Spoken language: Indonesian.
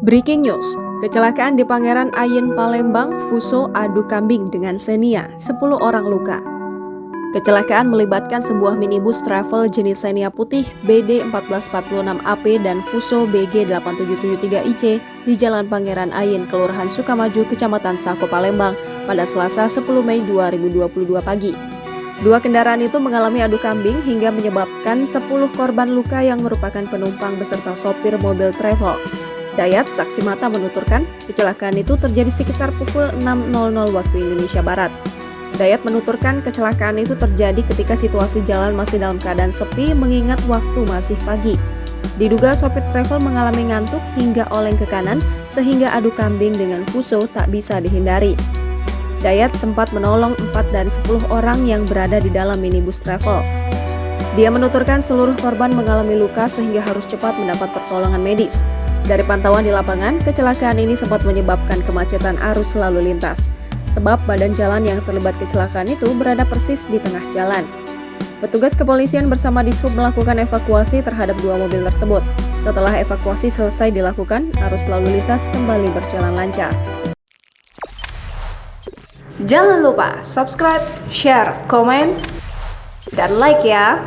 Breaking news, kecelakaan di Pangeran Ayin Palembang, Fuso adu kambing dengan Xenia, 10 orang luka. Kecelakaan melibatkan sebuah minibus travel jenis Xenia putih BD 1446AP dan Fuso BG 8773IC di Jalan Pangeran Ayin, Kelurahan Sukamaju, Kecamatan Sako, Palembang pada Selasa 10 Mei 2022 pagi. Dua kendaraan itu mengalami adu kambing hingga menyebabkan 10 korban luka yang merupakan penumpang beserta sopir mobil travel. Dayat, saksi mata, menuturkan kecelakaan itu terjadi sekitar pukul 6.00 waktu Indonesia Barat. Dayat menuturkan kecelakaan itu terjadi ketika situasi jalan masih dalam keadaan sepi mengingat waktu masih pagi. Diduga sopir travel mengalami ngantuk hingga oleng ke kanan sehingga adu kambing dengan Fuso tak bisa dihindari. Dayat sempat menolong 4 dari 10 orang yang berada di dalam minibus travel. Dia menuturkan seluruh korban mengalami luka sehingga harus cepat mendapat pertolongan medis. Dari pantauan di lapangan, kecelakaan ini sempat menyebabkan kemacetan arus lalu lintas, sebab badan jalan yang terlibat kecelakaan itu berada persis di tengah jalan. Petugas kepolisian bersama Dishub melakukan evakuasi terhadap dua mobil tersebut. Setelah evakuasi selesai dilakukan, arus lalu lintas kembali berjalan lancar. Jangan lupa subscribe, share, komen, dan like ya!